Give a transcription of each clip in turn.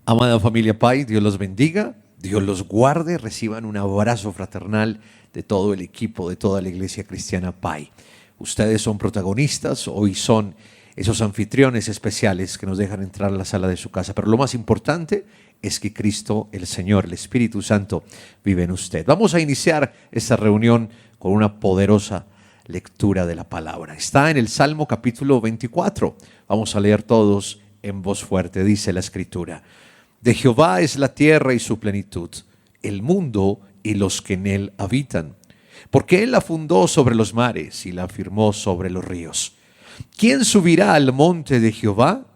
Amada familia Pai, Dios los bendiga, Dios los guarde, reciban un abrazo fraternal de todo el equipo, de toda la Iglesia Cristiana Pai. Ustedes son protagonistas, hoy son esos anfitriones especiales que nos dejan entrar a la sala de su casa, pero lo más importante es que Cristo, el Señor, el Espíritu Santo, vive en usted. Vamos a iniciar esta reunión con una poderosa lectura de la palabra. Está en el Salmo capítulo 24. Vamos a leer todos en voz fuerte. Dice la Escritura: de Jehová es la tierra y su plenitud, el mundo y los que en él habitan. Porque él la fundó sobre los mares y la afirmó sobre los ríos. ¿Quién subirá al monte de Jehová?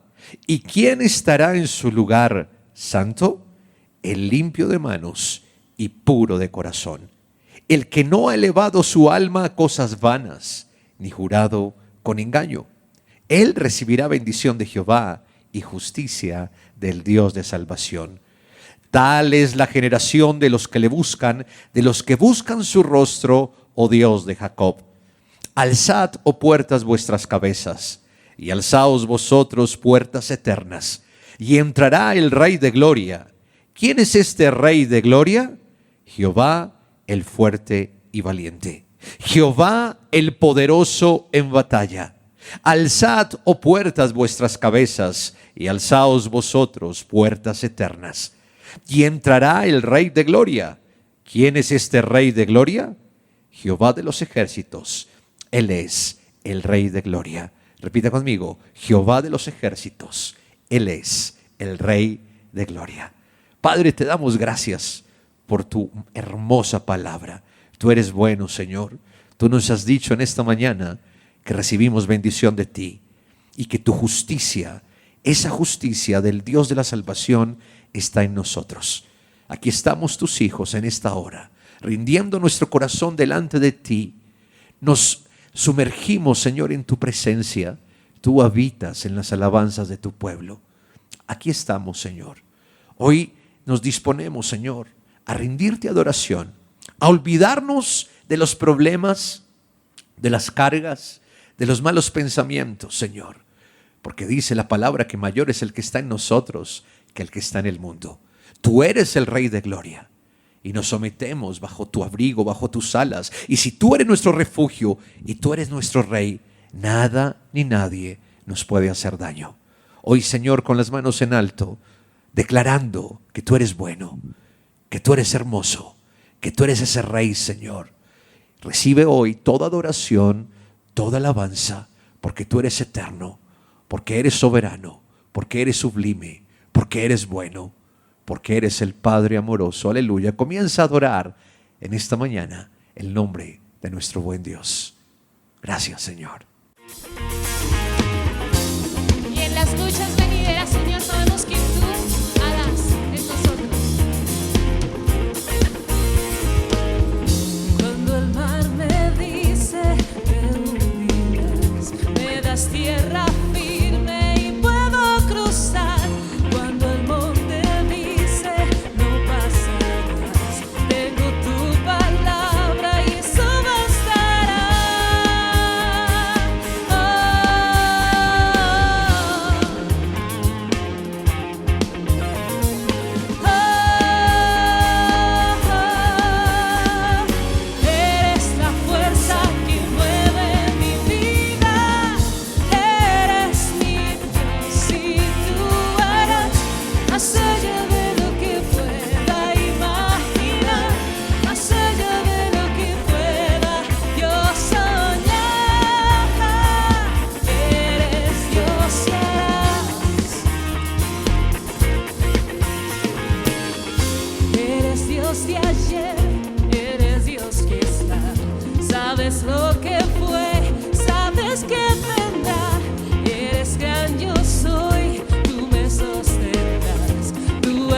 ¿Y quién estará en su lugar santo? El limpio de manos y puro de corazón, el que no ha elevado su alma a cosas vanas, ni jurado con engaño. Él recibirá bendición de Jehová y justicia del Dios de salvación. Tal es la generación de los que le buscan, de los que buscan su rostro, oh Dios de Jacob. Alzad, oh puertas, vuestras cabezas, y alzaos vosotros, puertas eternas, y entrará el Rey de gloria. ¿Quién es este Rey de gloria? Jehová el fuerte y valiente, Jehová el poderoso en batalla. Alzad, oh puertas, vuestras cabezas, y alzaos vosotros, puertas eternas, y entrará el Rey de gloria. ¿Quién es este Rey de gloria? Jehová de los ejércitos, Él es el Rey de gloria. Repita conmigo: Jehová de los ejércitos, Él es el Rey de gloria. Padre, te damos gracias por tu hermosa palabra. Tú eres bueno, Señor. Tú nos has dicho en esta mañana que recibimos bendición de ti y que tu justicia, esa justicia del Dios de la salvación, está en nosotros. Aquí estamos tus hijos en esta hora, rindiendo nuestro corazón delante de ti. Nos sumergimos, Señor, en tu presencia. Tú habitas en las alabanzas de tu pueblo. Aquí estamos, Señor. Hoy nos disponemos, Señor, a rendirte adoración, a olvidarnos de los problemas, de las cargas, de los malos pensamientos, Señor. Porque dice la palabra que mayor es el que está en nosotros que el que está en el mundo. Tú eres el Rey de gloria y nos sometemos bajo tu abrigo, bajo tus alas. Y si tú eres nuestro refugio y tú eres nuestro Rey, nada ni nadie nos puede hacer daño. Hoy, Señor, con las manos en alto, declarando que tú eres bueno, que tú eres hermoso, que tú eres ese Rey, Señor. Recibe hoy toda adoración, toda alabanza, porque tú eres eterno, porque eres soberano, porque eres sublime, porque eres bueno, porque eres el Padre amoroso. Aleluya. Comienza a adorar en esta mañana el nombre de nuestro buen Dios. Gracias, Señor. Y en las luchas venideras, Señor, sabemos que tú harás en nosotros. Cuando el mar me dice que hundirás, me das tierra firme y puedo cruzar. Cuando el monte dice no pasarás, tengo tu palabra y eso bastará. Eres la fuerza que mueve mi vida, eres mi Dios y tú harás más allá de lo que pueda imaginar, más allá de lo que pueda yo soñar. Eres Dios y harás. Eres Dios de ayer, eres Dios que está. Sabes lo que fue, sabes que vendrá. Eres gran yo soy, tú me sostendrás. Tú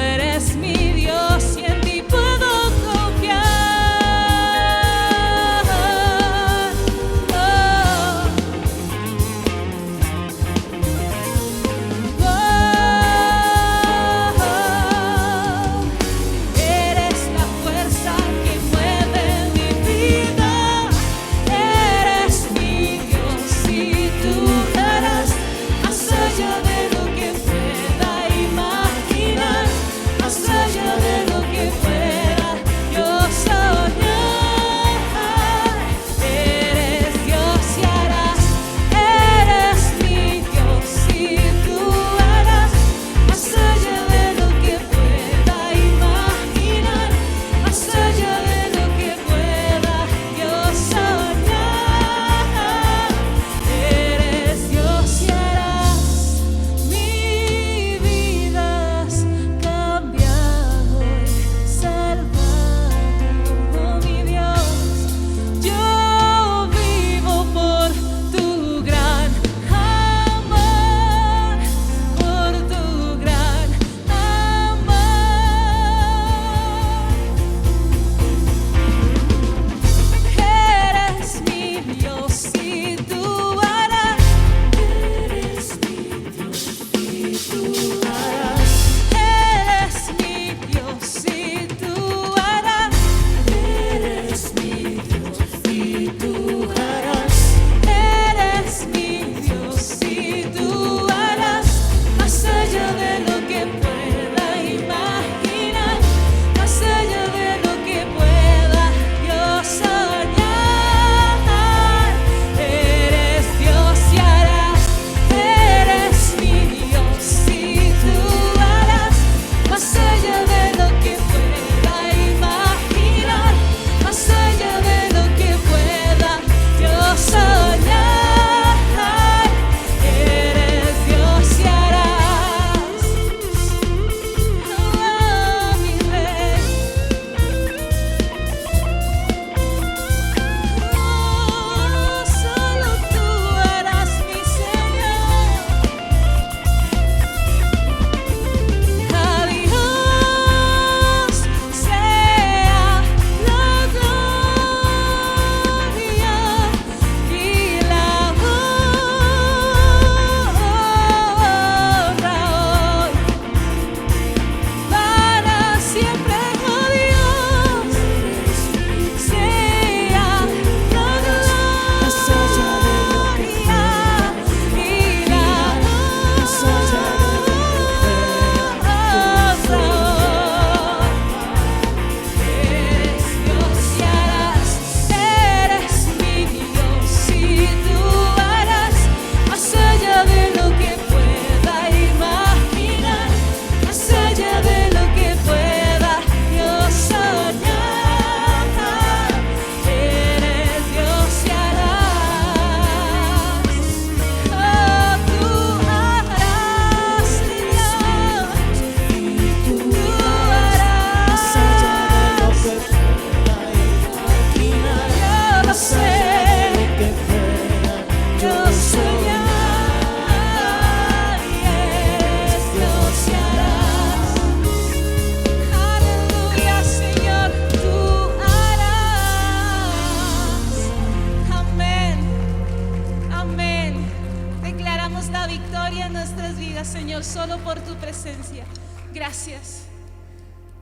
Gracias.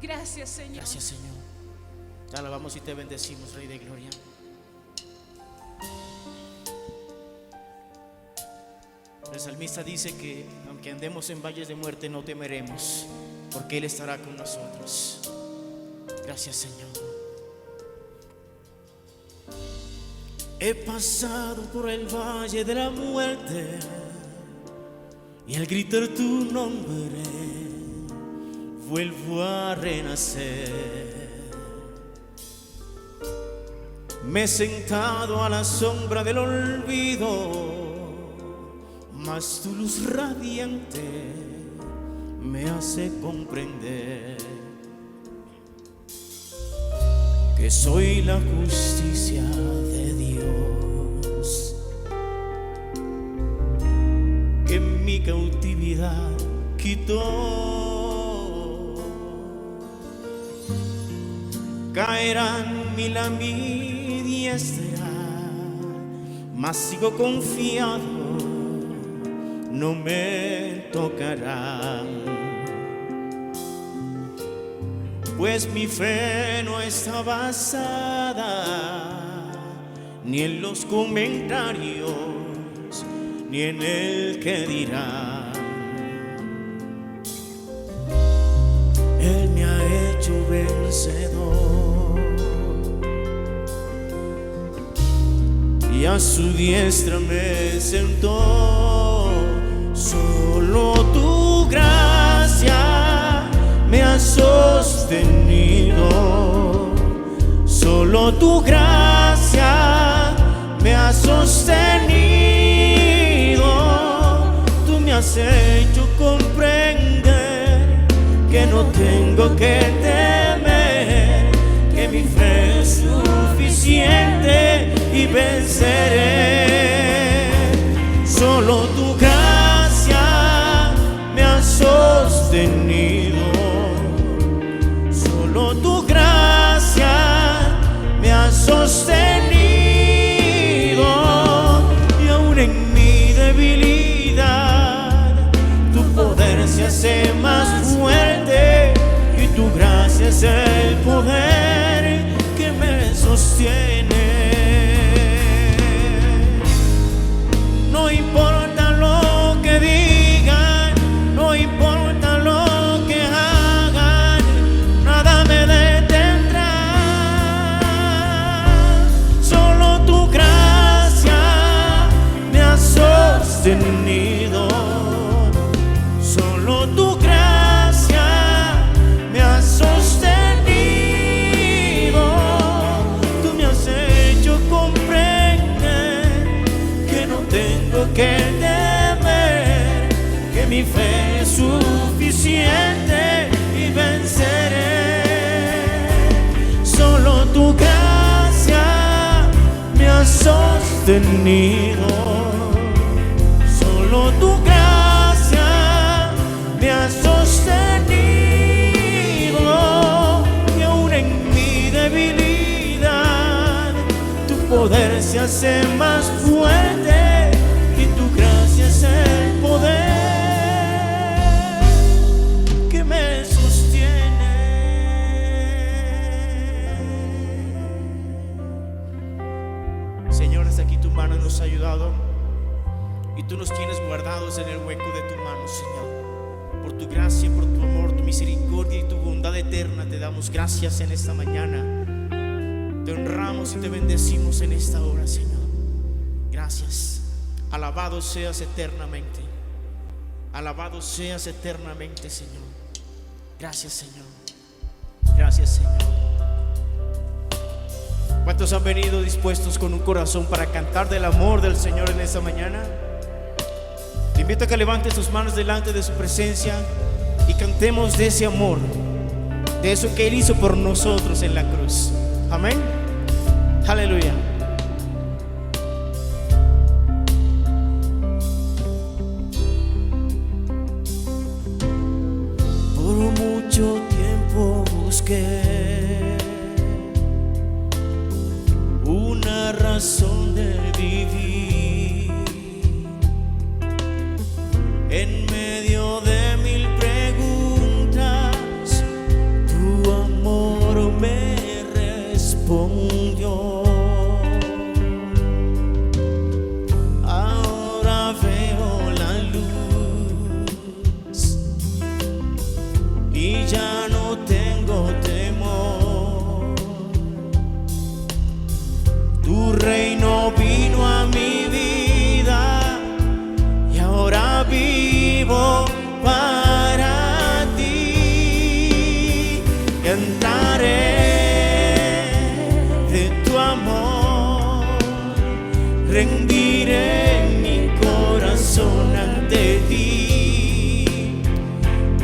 Gracias, Señor. Gracias, Señor. Te alabamos y te bendecimos, Rey de Gloria. El salmista dice que aunque andemos en valles de muerte no temeremos, porque Él estará con nosotros. Gracias, Señor. He pasado por el valle de la muerte y al gritar tu nombre vuelvo a renacer. Me he sentado a la sombra del olvido, mas tu luz radiante me hace comprender que soy la justicia de Dios, que mi cautividad quitó. Caerán mil a mi diestra, mas sigo confiado, no me tocarán. Pues mi fe no está basada ni en los comentarios, ni en el que dirán. Él me ha hecho vencedor y a su diestra me sentó. Solo tu gracia me ha sostenido, solo tu gracia me ha sostenido. Tú me has hecho comprender que no tengo que temer, que mi fe es suficiente y venceré. Solo tu gracia me ha sostenido, solo tu gracia me ha sostenido. Y aún en mi debilidad tu poder se hace más fuerte, y tu gracia es el poder que me sostiene. No importa lo que digan, no importa lo que hagan, nada me detendrá. Solo tu gracia me ha sostenido, solo tu gracia me ha sostenido. Tú me has hecho comprender que no tengo que temer, que mi fe es suficiente y venceré. Solo tu gracia me ha sostenido, solo tu gracia me ha sostenido. Y aún en mi debilidad tu poder se hace más fuerte, y tu gracia es el poder que me sostiene. Señor, hasta aquí tu mano nos ha ayudado y tú nos tienes guardados en el hueco de tu mano, Señor. Por tu gracia, por tu amor, tu misericordia y tu bondad eterna te damos gracias en esta mañana. Te honramos y te bendecimos en esta hora, Señor. Gracias. Alabado seas eternamente. Alabado seas eternamente, Señor. Gracias, Señor. Gracias, Señor. ¿Cuántos han venido dispuestos con un corazón para cantar del amor del Señor en esta mañana? Te invito a que levantes tus manos delante de su presencia y cantemos de ese amor, de eso que Él hizo por nosotros en la cruz. Amén. Aleluya. Por mucho tiempo busqué una razón de vivir en medio de mil preguntas. y ya no tengo temor. Tu reino vino a mi vida y ahora vivo para ti. Cantaré de tu amor, rendiré mi corazón ante ti.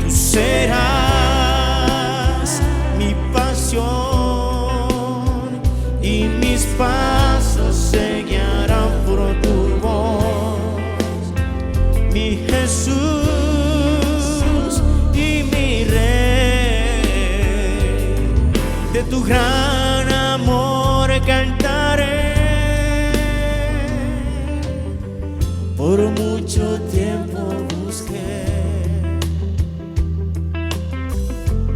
Tú serás mi pasión y mis pasos se guiarán por tu voz, mi Jesús y mi Rey. De tu gran amor cantaré. Por mucho tiempo busqué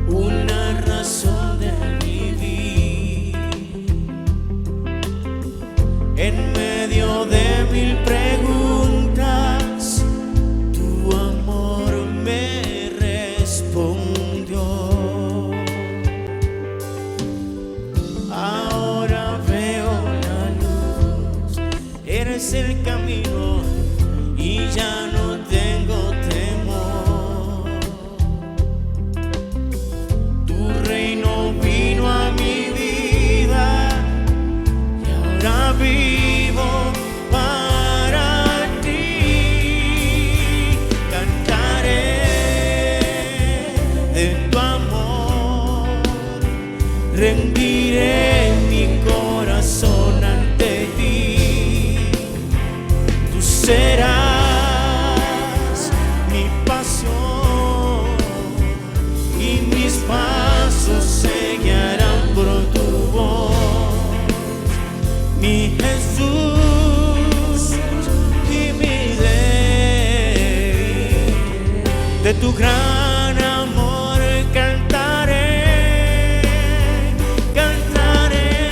una razón de vivir. En medio de mil preguntas, tu amor me respondió. Ahora veo la luz, eres el camino y ya no tengo temor. Tu reino vino a mi vida y ahora vivo para ti. Cantaré de tu amor, rendiré mi corazón ante ti. Tú serás mi pasión y mis pasos se guiarán por tu voz, mi Jesús y mi Rey. De tu gran amor cantaré, cantaré.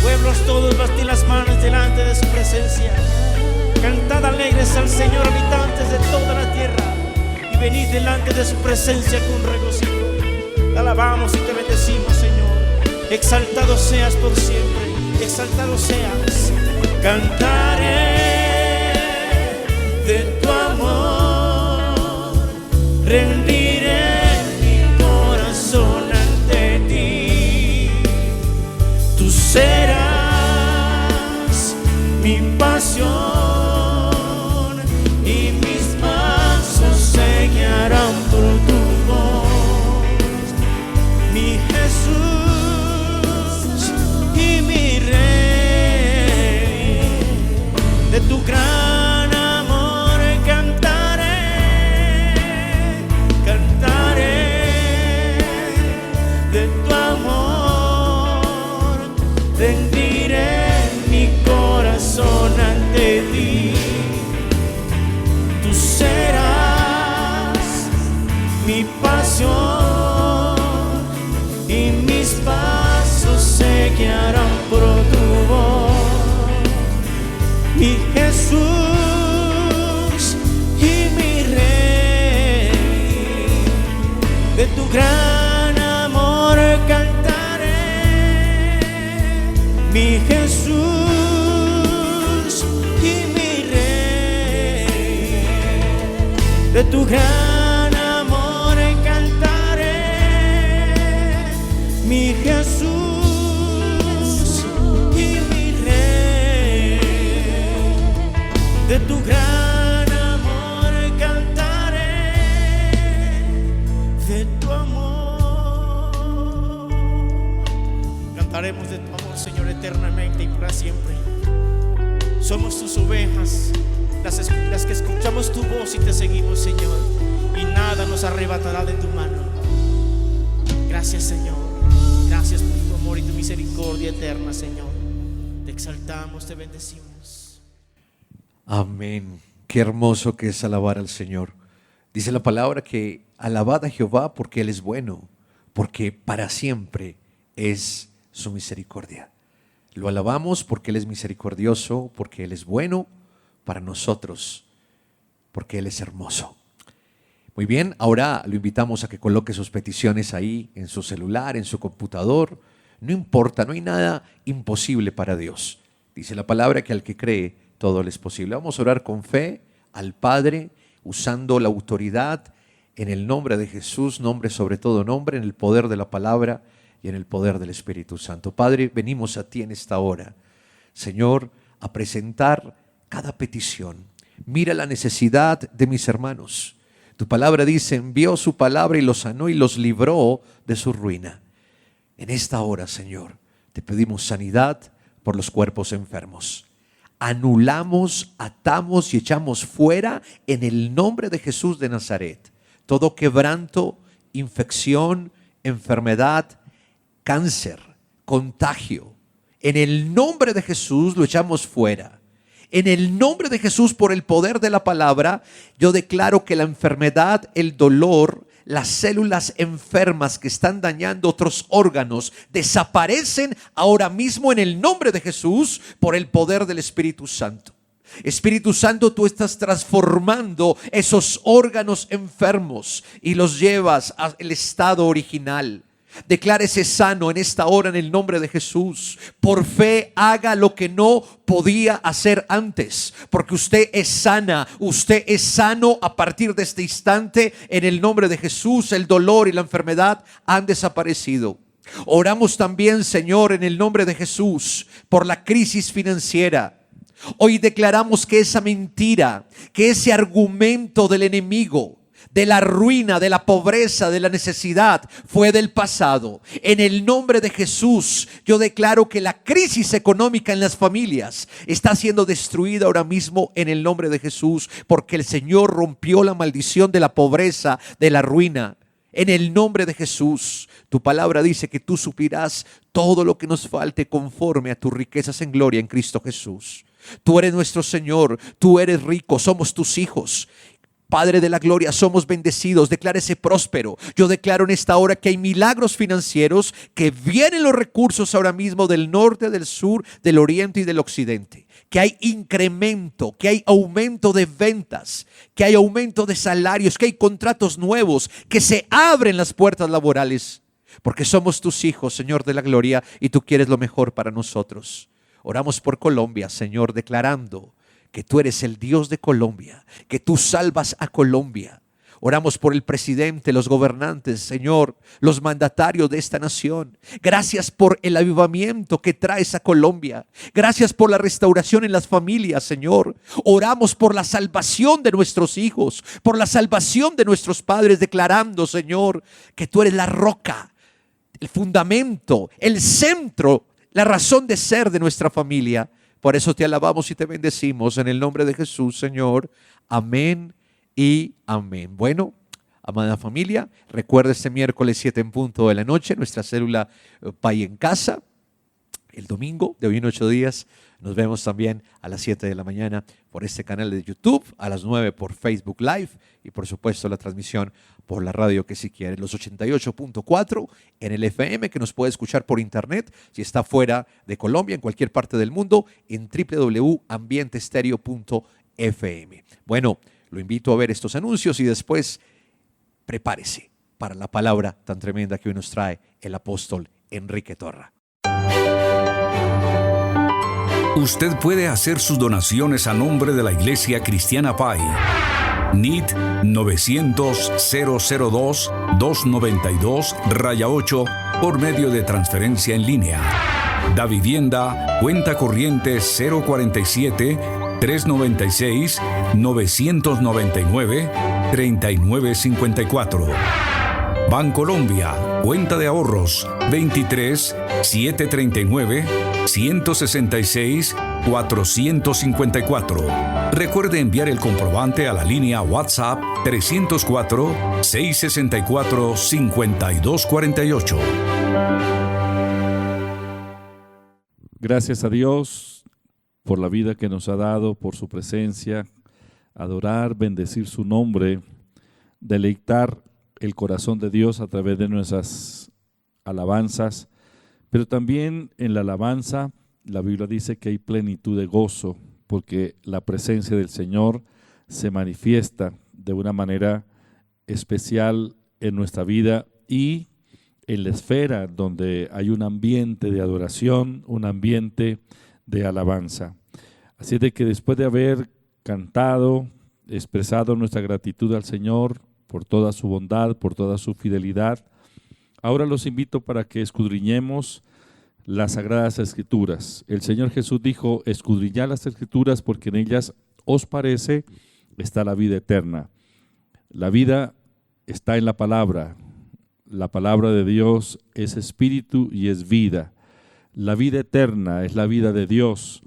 Pueblos todos, bastid las manos delante de su presencia. Cantad alegres al Señor, habitantes de toda la tierra, y venid delante de su presencia con regocijo. Te alabamos y te bendecimos, Señor. Exaltado seas por siempre, exaltado seas. Cantaré de tu amor, rendiré mi corazón ante ti. Tú serás mi pasión y mis pasos se guiarán por tu voz, mi Jesús y mi Rey. De tu gran amor cantaré, cantaré de tu amor, rendiré mi corazón ante ti. Tú serás mi pasión y mis pasos se guiarán por tu voz, mi Jesús y mi Rey. De tu gran amor cantaré, mi Jesús y mi Rey. De tu gran amor cantaré, mi Jesús y mi Rey. De tu gran amor cantaré, de tu amor. Cantaremos de tu amor, Señor, eternamente y para siempre. Somos tus ovejas, las que escuchamos tu voz y te seguimos, Señor, y nada nos arrebatará de tu mano. Gracias, Señor. Gracias por tu amor y tu misericordia eterna, Señor. Te exaltamos, te bendecimos. Amén. Qué hermoso que es alabar al Señor. Dice la palabra que alabad a Jehová porque Él es bueno, porque para siempre es su misericordia. Lo alabamos porque Él es misericordioso, porque Él es bueno para nosotros porque Él es hermoso. Muy bien, ahora lo invitamos a que coloque sus peticiones ahí en su celular, en su computador. No importa, no hay nada imposible para Dios. Dice la palabra que al que cree todo le es posible. Vamos a orar con fe al Padre, usando la autoridad en el nombre de Jesús, nombre sobre todo nombre, en el poder de la palabra y en el poder del Espíritu Santo. Padre, venimos a ti en esta hora, Señor, a presentar cada petición. Mira la necesidad de mis hermanos. Tu palabra dice, envió su palabra y los sanó y los libró de su ruina. En esta hora, Señor, te pedimos sanidad por los cuerpos enfermos. Anulamos, atamos y echamos fuera en el nombre de Jesús de Nazaret todo quebranto, infección, enfermedad, cáncer, contagio. En el nombre de Jesús lo echamos fuera. En el nombre de Jesús, por el poder de la palabra, yo declaro que la enfermedad, el dolor, las células enfermas que están dañando otros órganos desaparecen ahora mismo en el nombre de Jesús por el poder del Espíritu Santo. Espíritu Santo, tú estás transformando esos órganos enfermos y los llevas al estado original. Declárese sano en esta hora en el nombre de Jesús. Por fe haga lo que no podía hacer antes, porque usted es sana, usted es sano a partir de este instante. En el nombre de Jesús, el dolor y la enfermedad han desaparecido. Oramos también, Señor, en el nombre de Jesús, por la crisis financiera. Hoy declaramos que esa mentira, que ese argumento del enemigo, de la ruina, de la pobreza, de la necesidad, fue del pasado. En el nombre de Jesús, yo declaro que la crisis económica en las familias está siendo destruida ahora mismo en el nombre de Jesús, porque el Señor rompió la maldición de la pobreza, de la ruina. En el nombre de Jesús, tu palabra dice que tú suplirás todo lo que nos falte conforme a tus riquezas en gloria en Cristo Jesús. Tú eres nuestro Señor, tú eres rico, somos tus hijos. Padre de la gloria, somos bendecidos, declárese próspero. Yo declaro en esta hora que hay milagros financieros, que vienen los recursos ahora mismo del norte, del sur, del oriente y del occidente. Que hay incremento, que hay aumento de ventas, que hay aumento de salarios, que hay contratos nuevos, que se abren las puertas laborales. Porque somos tus hijos, Señor de la gloria, y tú quieres lo mejor para nosotros. Oramos por Colombia, Señor, declarando que tú eres el Dios de Colombia, que tú salvas a Colombia. Oramos por el presidente, los gobernantes, Señor, los mandatarios de esta nación. Gracias por el avivamiento que traes a Colombia. Gracias por la restauración en las familias, Señor. Oramos por la salvación de nuestros hijos, por la salvación de nuestros padres, declarando, Señor, que tú eres la roca, el fundamento, el centro, la razón de ser de nuestra familia. Por eso te alabamos y te bendecimos en el nombre de Jesús, Señor. Amén y amén. Bueno, amada familia, recuerda este miércoles 7 en punto de la noche, nuestra célula Pai en Casa. El domingo, de hoy en 8 días, nos vemos también a las 7 de la mañana por este canal de YouTube, a las 9 por Facebook Live y por supuesto la transmisión por la radio que si quiere, los 88.4 en el FM, que nos puede escuchar por internet si está fuera de Colombia, en cualquier parte del mundo, en www.ambientestereo.fm. Bueno, lo invito a ver estos anuncios y después prepárese para la palabra tan tremenda que hoy nos trae el apóstol Enrique Torra. Usted puede hacer sus donaciones a nombre de la Iglesia Cristiana Pai. NIT 900-002-292-8 por medio de transferencia en línea. Da Vivienda, cuenta corriente 047-396-999-3954. Bancolombia, cuenta de ahorros 23-739-166-454. Recuerde enviar el comprobante a la línea WhatsApp 304-664-5248. Gracias a Dios por la vida que nos ha dado, por su presencia, adorar, bendecir su nombre, deleitar el corazón de Dios a través de nuestras alabanzas, pero también en la alabanza la Biblia dice que hay plenitud de gozo, porque la presencia del Señor se manifiesta de una manera especial en nuestra vida y en la esfera donde hay un ambiente de adoración, un ambiente de alabanza. Así de que después de haber cantado, expresado nuestra gratitud al Señor por toda su bondad, por toda su fidelidad, ahora los invito para que escudriñemos las Sagradas Escrituras. El Señor Jesús dijo: escudriñad las Escrituras porque en ellas os parece está la vida eterna. La vida está en la palabra. La palabra de Dios es espíritu y es vida. La vida eterna es la vida de Dios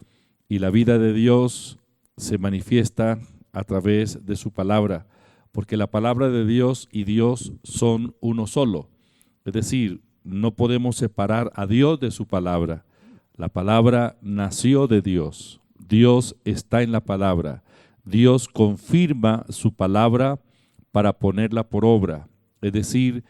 y la vida de Dios se manifiesta a través de su palabra, porque la palabra de Dios y Dios son uno solo. Es decir, no podemos separar a Dios de su palabra. La palabra nació de Dios. Dios está en la palabra. Dios confirma su palabra para ponerla por obra. Es decir,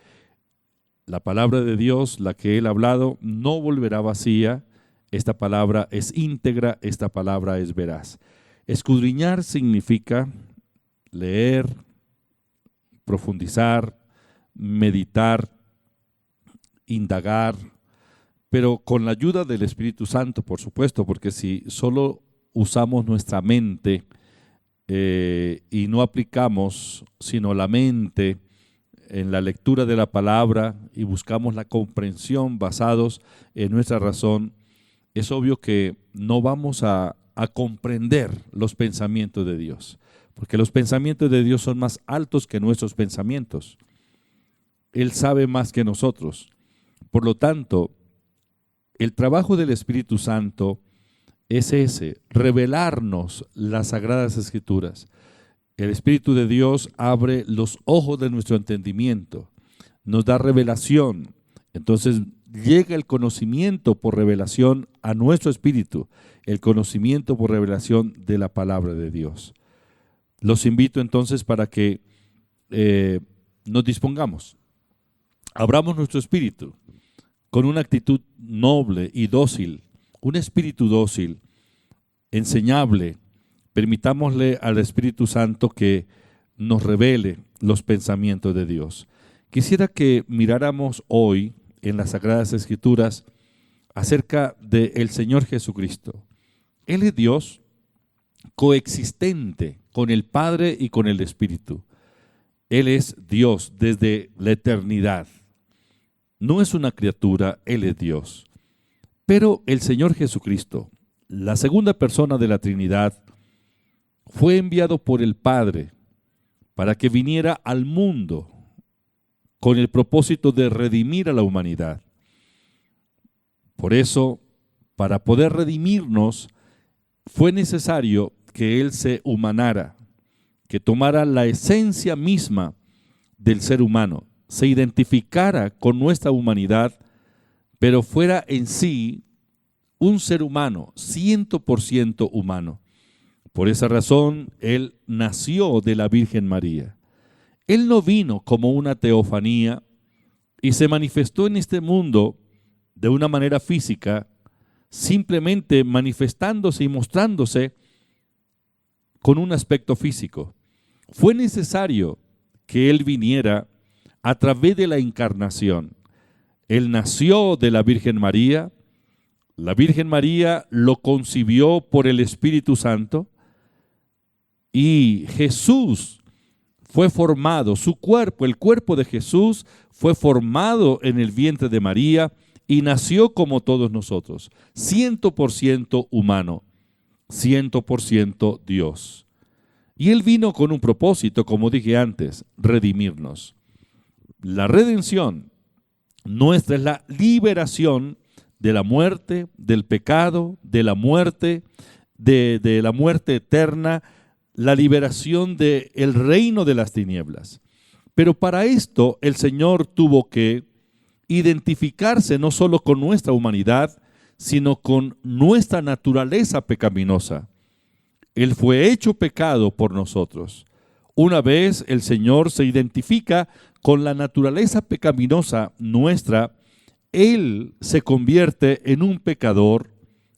la palabra de Dios, la que Él ha hablado, no volverá vacía. Esta palabra es íntegra, esta palabra es veraz. Escudriñar significa leer, profundizar, meditar, indagar, pero con la ayuda del Espíritu Santo, por supuesto, porque si solo usamos nuestra mente y no aplicamos sino la mente en la lectura de la palabra y buscamos la comprensión basados en nuestra razón, es obvio que no vamos a comprender los pensamientos de Dios, porque los pensamientos de Dios son más altos que nuestros pensamientos. Él sabe más que nosotros. Por lo tanto, el trabajo del Espíritu Santo es ese, revelarnos las Sagradas Escrituras. El Espíritu de Dios abre los ojos de nuestro entendimiento, nos da revelación. Entonces llega el conocimiento por revelación a nuestro espíritu, el conocimiento por revelación de la palabra de Dios. Los invito entonces para que nos dispongamos, abramos nuestro espíritu con una actitud noble y dócil, un espíritu dócil, enseñable. Permitámosle al Espíritu Santo que nos revele los pensamientos de Dios. Quisiera que miráramos hoy en las Sagradas Escrituras acerca del Señor Jesucristo. Él es Dios coexistente con el Padre y con el Espíritu. Él es Dios desde la eternidad. No es una criatura, Él es Dios. Pero el Señor Jesucristo, la segunda persona de la Trinidad, fue enviado por el Padre para que viniera al mundo con el propósito de redimir a la humanidad. Por eso, para poder redimirnos, fue necesario que Él se humanara, que tomara la esencia misma del ser humano, se identificara con nuestra humanidad, pero fuera en sí un ser humano, 100% humano. Por esa razón, Él nació de la Virgen María. Él no vino como una teofanía y se manifestó en este mundo de una manera física, simplemente manifestándose y mostrándose con un aspecto físico. Fue necesario que Él viniera a través de la encarnación. Él nació de la Virgen María, la Virgen María lo concibió por el Espíritu Santo y Jesús fue formado, su cuerpo, el cuerpo de Jesús fue formado en el vientre de María y nació como todos nosotros, 100% humano, 100% Dios. Y Él vino con un propósito, como dije antes, redimirnos. La redención nuestra es la liberación de la muerte, del pecado, de la muerte, de la muerte eterna, la liberación del reino de las tinieblas. Pero para esto el Señor tuvo que identificarse no solo con nuestra humanidad, sino con nuestra naturaleza pecaminosa. Él fue hecho pecado por nosotros. Una vez el Señor se identifica con la naturaleza pecaminosa nuestra, Él se convierte en un pecador,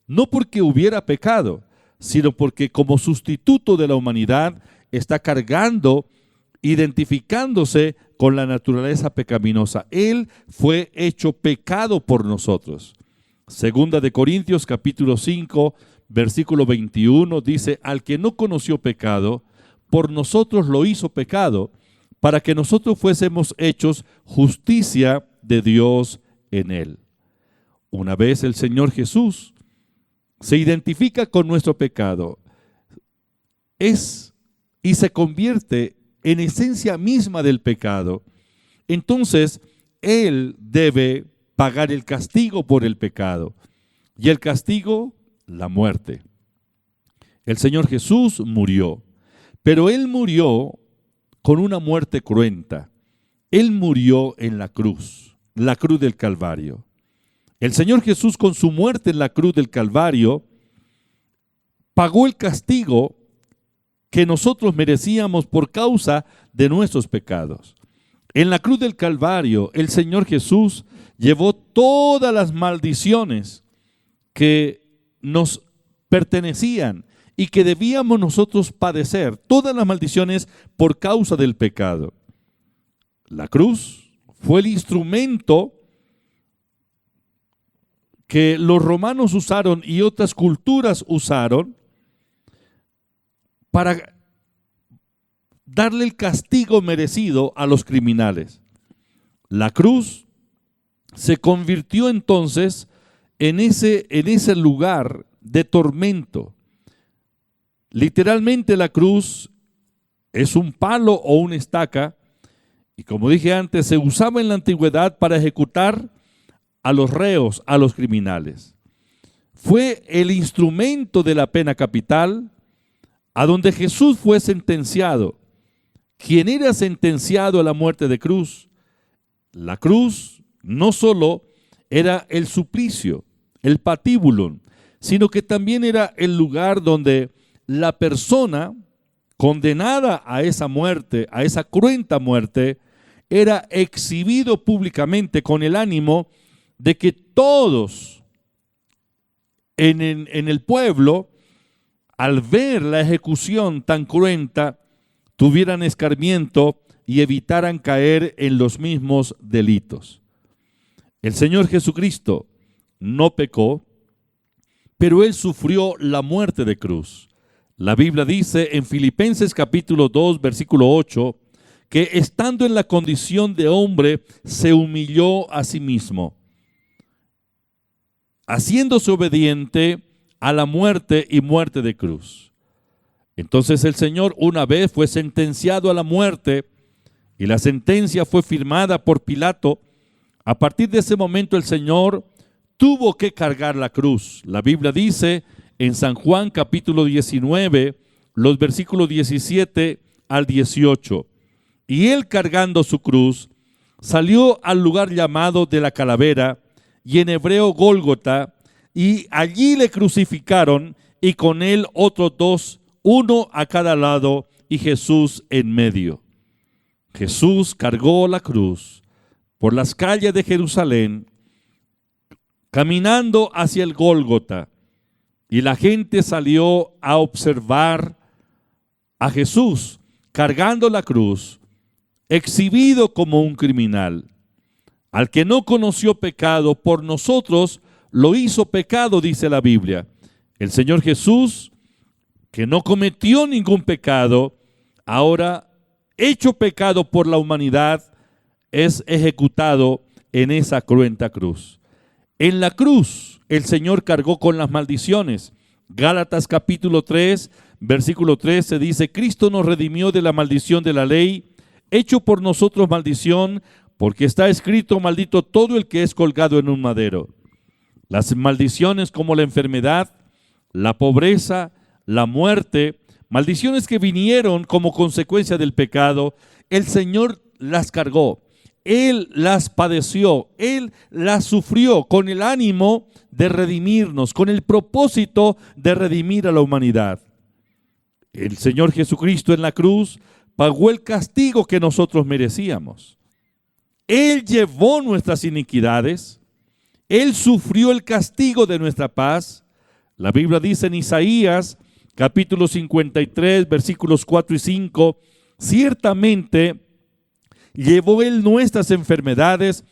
no porque hubiera pecado, sino porque como sustituto de la humanidad, está cargando, identificándose con la naturaleza pecaminosa. Él fue hecho pecado por nosotros. Segunda de Corintios capítulo 5, versículo 21 dice: al que no conoció pecado, por nosotros lo hizo pecado, para que nosotros fuésemos hechos justicia de Dios en él. Una vez el Señor Jesús se identifica con nuestro pecado, y se convierte en esencia misma del pecado, entonces Él debe pagar el castigo por el pecado. Y el castigo, la muerte. El Señor Jesús murió, pero Él murió con una muerte cruenta. Él murió en la cruz del Calvario. El Señor Jesús, con su muerte en la cruz del Calvario, pagó el castigo que nosotros merecíamos por causa de nuestros pecados. En la cruz del Calvario, el Señor Jesús llevó todas las maldiciones que nos pertenecían y que debíamos nosotros padecer, todas las maldiciones por causa del pecado. La cruz fue el instrumento que los romanos usaron y otras culturas usaron para darle el castigo merecido a los criminales. La cruz se convirtió entonces en ese lugar de tormento. Literalmente la cruz es un palo o una estaca, y como dije antes, se usaba en la antigüedad para ejecutar a los reos, a los criminales. Fue el instrumento de la pena capital a donde Jesús fue sentenciado. ¿Quién era sentenciado a la muerte de cruz? La cruz no solo era el suplicio, el patíbulo, sino que también era el lugar donde la persona condenada a esa muerte, a esa cruenta muerte, era exhibido públicamente con el ánimo de que todos en el pueblo, al ver la ejecución tan cruenta, tuvieran escarmiento y evitaran caer en los mismos delitos. El Señor Jesucristo no pecó, pero Él sufrió la muerte de cruz. La Biblia dice en Filipenses capítulo 2, versículo 8, que estando en la condición de hombre, se humilló a sí mismo, haciéndose obediente a la muerte y muerte de cruz. Entonces el Señor una vez fue sentenciado a la muerte y la sentencia fue firmada por Pilato. A partir de ese momento el Señor tuvo que cargar la cruz. La Biblia dice en San Juan capítulo 19, los versículos 17 al 18. Y Él, cargando su cruz, salió al lugar llamado de la calavera, y en hebreo Gólgota, y allí le crucificaron, y con Él otros dos, uno a cada lado, y Jesús en medio. Jesús cargó la cruz por las calles de Jerusalén, caminando hacia el Gólgota, y la gente salió a observar a Jesús cargando la cruz, exhibido como un criminal. Al que no conoció pecado, por nosotros lo hizo pecado, dice la Biblia. El Señor Jesús, que no cometió ningún pecado, ahora hecho pecado por la humanidad, es ejecutado en esa cruenta cruz. En la cruz el Señor cargó con las maldiciones. Gálatas capítulo 3, versículo 13 dice: Cristo nos redimió de la maldición de la ley, hecho por nosotros maldición, porque está escrito: maldito todo el que es colgado en un madero. Las maldiciones como la enfermedad, la pobreza, la muerte, maldiciones que vinieron como consecuencia del pecado, el Señor las cargó. Él las padeció, Él las sufrió con el ánimo de redimirnos, con el propósito de redimir a la humanidad. El Señor Jesucristo en la cruz pagó el castigo que nosotros merecíamos. Él llevó nuestras iniquidades, Él sufrió el castigo de nuestra paz. La Biblia dice en Isaías capítulo 53, versículos 4 y 5, ciertamente llevó Él nuestras enfermedades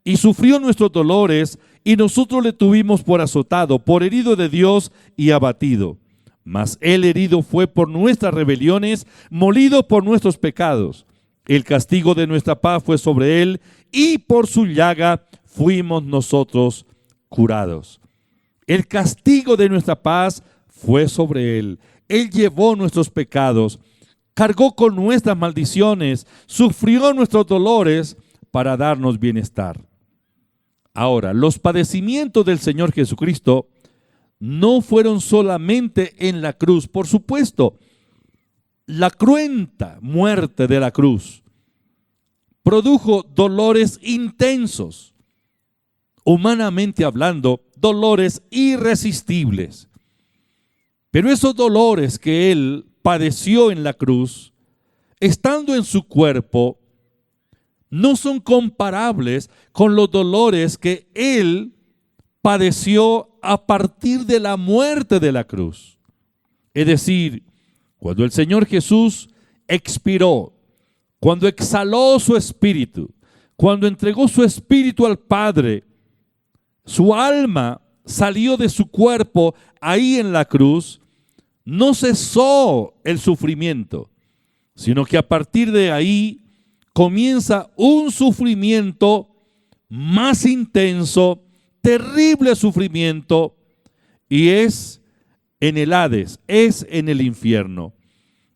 y sufrió nuestros dolores, y nosotros le tuvimos por azotado, por herido de Dios y abatido. Mas Él herido fue por nuestras rebeliones, molido por nuestros pecados. El castigo de nuestra paz fue sobre Él, y por su llaga fuimos nosotros curados. El castigo de nuestra paz fue sobre Él. Él llevó nuestros pecados, cargó con nuestras maldiciones, sufrió nuestros dolores para darnos bienestar. Ahora, los padecimientos del Señor Jesucristo no fueron solamente en la cruz. Por supuesto, la cruenta muerte de la cruz produjo dolores intensos, humanamente hablando, dolores irresistibles. Pero esos dolores que Él padeció en la cruz, estando en su cuerpo, no son comparables con los dolores que Él padeció a partir de la muerte de la cruz. Es decir, cuando el Señor Jesús expiró, cuando exhaló su espíritu, cuando entregó su espíritu al Padre, su alma salió de su cuerpo ahí en la cruz, no cesó el sufrimiento, sino que a partir de ahí comienza un sufrimiento más intenso, terrible sufrimiento, y es en el Hades, es en el infierno.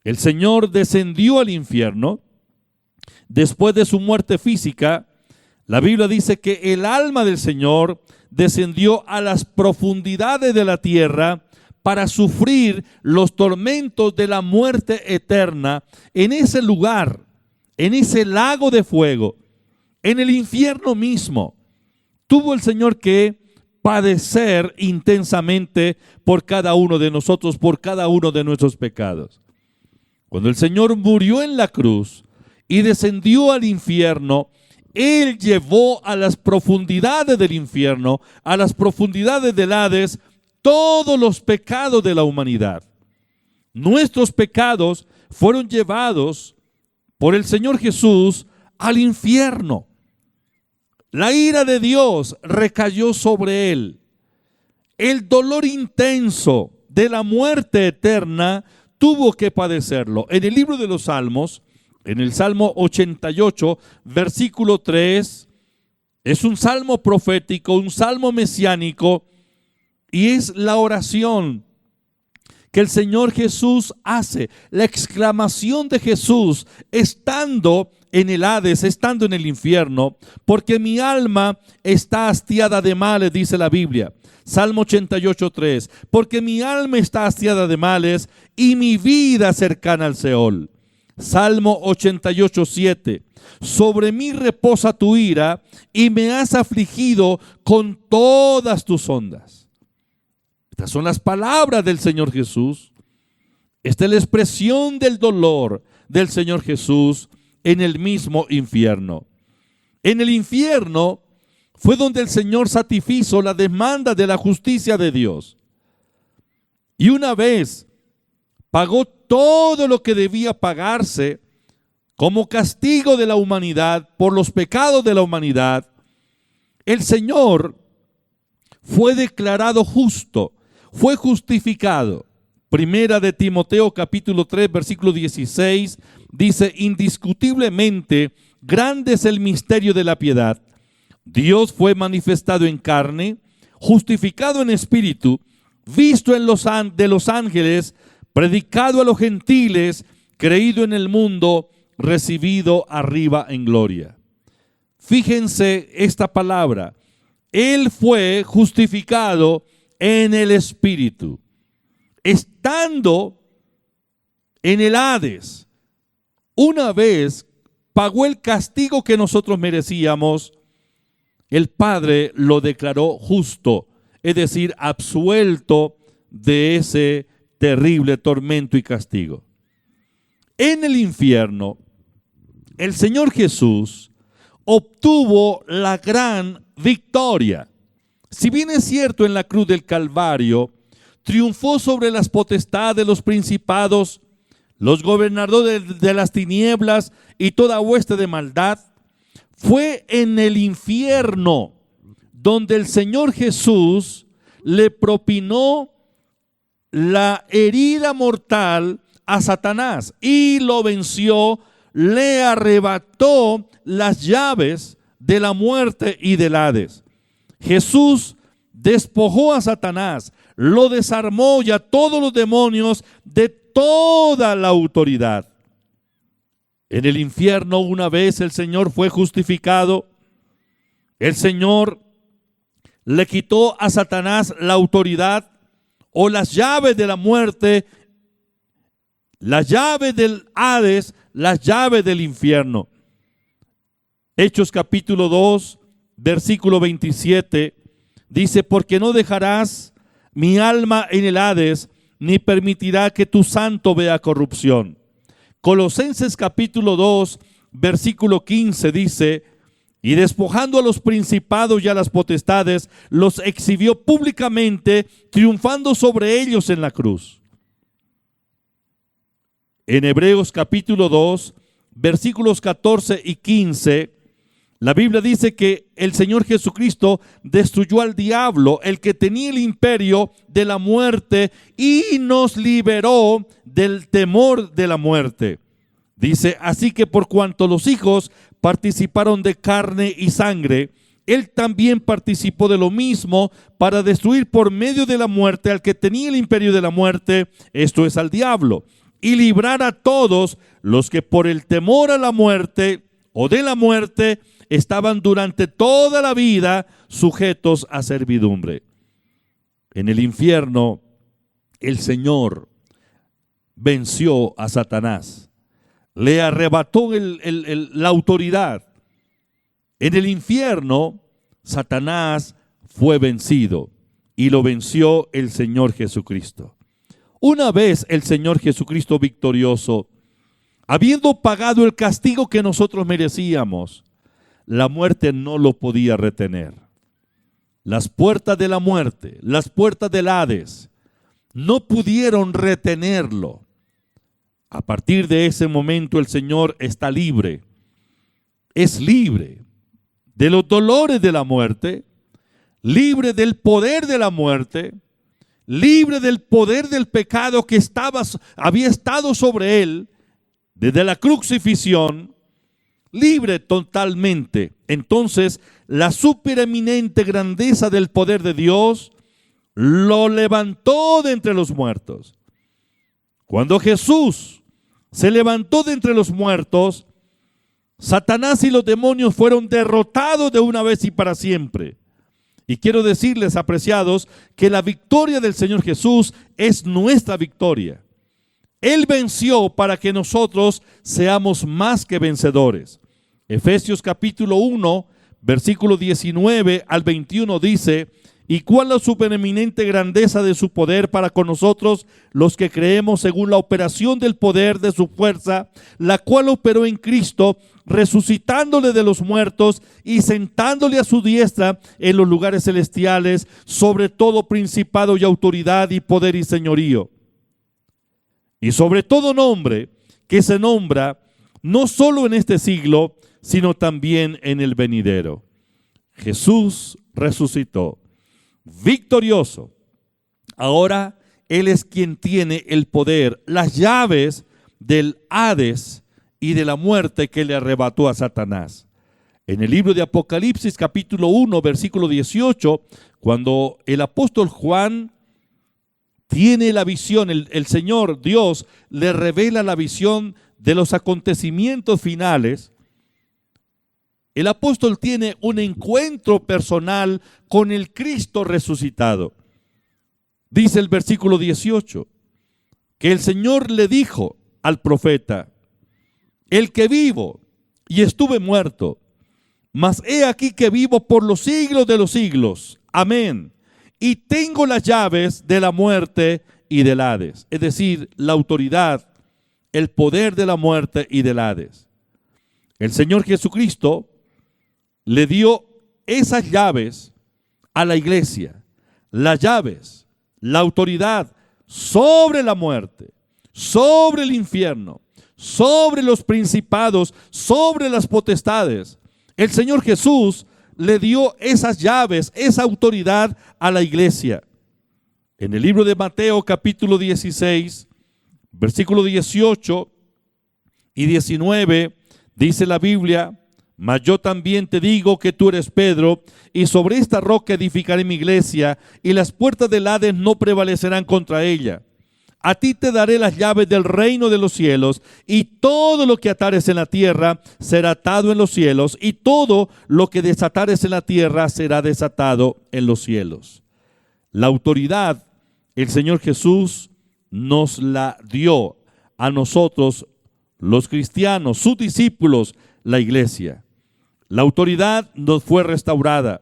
El Señor descendió al infierno después de su muerte física. La Biblia dice que el alma del Señor descendió a las profundidades de la tierra para sufrir los tormentos de la muerte eterna en ese lugar, en ese lago de fuego, en el infierno mismo. Tuvo el Señor que padecer intensamente por cada uno de nosotros, por cada uno de nuestros pecados. Cuando el Señor murió en la cruz y descendió al infierno, Él llevó a las profundidades del infierno, a las profundidades del Hades, todos los pecados de la humanidad. Nuestros pecados fueron llevados por el Señor Jesús al infierno. La ira de Dios recayó sobre Él. El dolor intenso de la muerte eterna tuvo que padecerlo. En el libro de los Salmos, en el Salmo 88, versículo 3, es un salmo profético, un salmo mesiánico, y es la oración que el Señor Jesús hace, la exclamación de Jesús estando en el Hades, estando en el infierno, porque mi alma está hastiada de males, dice la Biblia. Salmo 88:3, porque mi alma está hastiada de males y mi vida cercana al Seol. Salmo 88:7, sobre mí reposa tu ira y me has afligido con todas tus ondas. Estas son las palabras del Señor Jesús. Esta es la expresión del dolor del Señor Jesús en el mismo infierno. En el infierno fue donde el Señor satisfizo la demanda de la justicia de Dios. Y una vez pagó todo lo que debía pagarse como castigo de la humanidad por los pecados de la humanidad, el Señor fue declarado justo, fue justificado. Primera de Timoteo capítulo 3 versículo 16 dice: indiscutiblemente grande es el misterio de la piedad. Dios fue manifestado en carne, justificado en espíritu, visto en de los ángeles, predicado a los gentiles, creído en el mundo, recibido arriba en gloria. Fíjense esta palabra. Él fue justificado en el espíritu, estando en el Hades. Una vez pagó el castigo que nosotros merecíamos, el Padre lo declaró justo, es decir, absuelto de ese terrible tormento y castigo. En el infierno, el Señor Jesús obtuvo la gran victoria. Si bien es cierto, en la cruz del Calvario triunfó sobre las potestades, los principados, los gobernadores de las tinieblas y toda hueste de maldad. Fue en el infierno donde el Señor Jesús le propinó la herida mortal a Satanás y lo venció, le arrebató las llaves de la muerte y del Hades. Jesús despojó a Satanás, lo desarmó y a todos los demonios de toda la autoridad. En el infierno, una vez el Señor fue justificado, el Señor le quitó a Satanás la autoridad o las llaves de la muerte, las llaves del Hades, las llaves del infierno. Hechos capítulo 2, versículo 27, dice: porque no dejarás mi alma en el Hades, ni permitirá que tu santo vea corrupción. Colosenses capítulo 2, versículo 15 dice: y despojando a los principados y a las potestades, los exhibió públicamente, triunfando sobre ellos en la cruz. En Hebreos capítulo 2, versículos 14 y 15, la Biblia dice que el Señor Jesucristo destruyó al diablo, el que tenía el imperio de la muerte, y nos liberó del temor de la muerte. Dice: así que por cuanto los hijos participaron de carne y sangre, Él también participó de lo mismo para destruir por medio de la muerte al que tenía el imperio de la muerte, esto es, al diablo, y librar a todos los que por el temor a la muerte o de la muerte estaban durante toda la vida sujetos a servidumbre. En el infierno, el Señor venció a Satanás, le arrebató la autoridad. En el infierno, Satanás fue vencido y lo venció el Señor Jesucristo. Una vez el Señor Jesucristo victorioso, habiendo pagado el castigo que nosotros merecíamos, la muerte no lo podía retener. Las puertas de la muerte, las puertas del Hades, no pudieron retenerlo. A partir de ese momento el Señor está libre, es libre de los dolores de la muerte, libre del poder de la muerte, libre del poder del pecado que había estado sobre él desde la crucifixión, libre totalmente. Entonces la supereminente grandeza del poder de Dios lo levantó de entre los muertos. Cuando Jesús se levantó de entre los muertos, Satanás y los demonios fueron derrotados de una vez y para siempre. Y quiero decirles, apreciados, que la victoria del Señor Jesús es nuestra victoria. Él venció para que nosotros seamos más que vencedores. Efesios capítulo 1, versículo 19 al 21 dice: y cuál la supereminente grandeza de su poder para con nosotros, los que creemos, según la operación del poder de su fuerza, la cual operó en Cristo, resucitándole de los muertos y sentándole a su diestra en los lugares celestiales, sobre todo principado y autoridad y poder y señorío, y sobre todo nombre que se nombra, no solo en este siglo, sino también en el venidero. Jesús resucitó, victorioso. Ahora Él es quien tiene el poder, las llaves del Hades y de la muerte que le arrebató a Satanás. En el libro de Apocalipsis capítulo 1 versículo 18, cuando el apóstol Juan tiene la visión, el Señor Dios le revela la visión de los acontecimientos finales, el apóstol tiene un encuentro personal con el Cristo resucitado. Dice el versículo 18, que el Señor le dijo al profeta: el que vivo y estuve muerto, mas he aquí que vivo por los siglos de los siglos. Amén. Y tengo las llaves de la muerte y del Hades. Es decir, la autoridad, el poder de la muerte y del Hades. El Señor Jesucristo le dio esas llaves a la iglesia, las llaves la autoridad sobre la muerte, sobre el infierno, sobre los principados, sobre las potestades. El Señor Jesús le dio esas llaves, esa autoridad a la iglesia. En el libro de Mateo capítulo 16, versículo 18 y 19, dice la Biblia: mas yo también te digo que tú eres Pedro, y sobre esta roca edificaré mi iglesia, y las puertas del Hades no prevalecerán contra ella. A ti te daré las llaves del reino de los cielos, y todo lo que atares en la tierra será atado en los cielos, y todo lo que desatares en la tierra será desatado en los cielos. La autoridad, el Señor Jesús nos la dio a nosotros, los cristianos, sus discípulos, la iglesia. La autoridad nos fue restaurada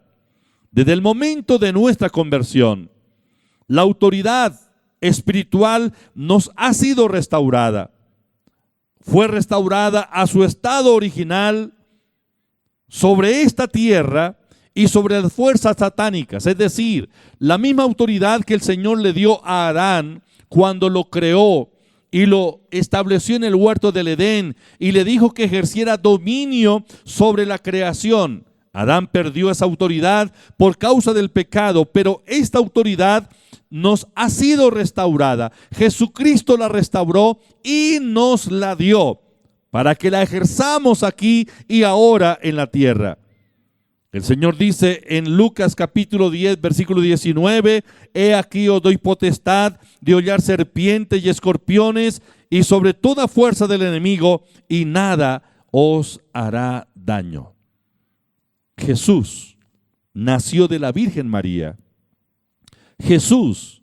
desde el momento de nuestra conversión. La autoridad espiritual nos ha sido restaurada. Fue restaurada a su estado original sobre esta tierra y sobre las fuerzas satánicas. Es decir, la misma autoridad que el Señor le dio a Adán cuando lo creó y lo estableció en el huerto del Edén y le dijo que ejerciera dominio sobre la creación. Adán perdió esa autoridad por causa del pecado, pero esta autoridad nos ha sido restaurada. Jesucristo la restauró y nos la dio para que la ejerzamos aquí y ahora en la tierra. El Señor dice en Lucas capítulo 10, versículo 19: he aquí os doy potestad de hollar serpientes y escorpiones y sobre toda fuerza del enemigo, y nada os hará daño. Jesús nació de la Virgen María. Jesús,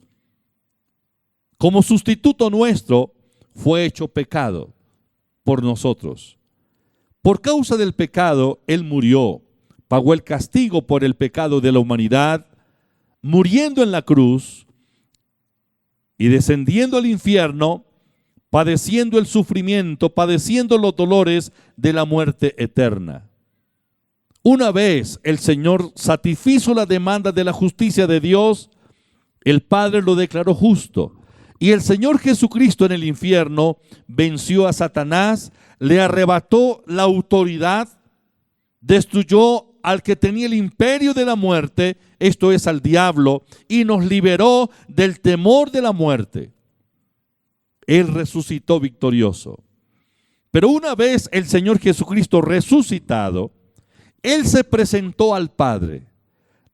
como sustituto nuestro, fue hecho pecado por nosotros. Por causa del pecado, Él murió, pagó el castigo por el pecado de la humanidad, muriendo en la cruz y descendiendo al infierno, padeciendo el sufrimiento, padeciendo los dolores de la muerte eterna. Una vez el Señor satisfizo la demanda de la justicia de Dios, el Padre lo declaró justo. Y el Señor Jesucristo en el infierno venció a Satanás, le arrebató la autoridad, destruyó al que tenía el imperio de la muerte, esto es al diablo, y nos liberó del temor de la muerte. Él resucitó victorioso. Pero una vez el Señor Jesucristo resucitado, Él se presentó al Padre.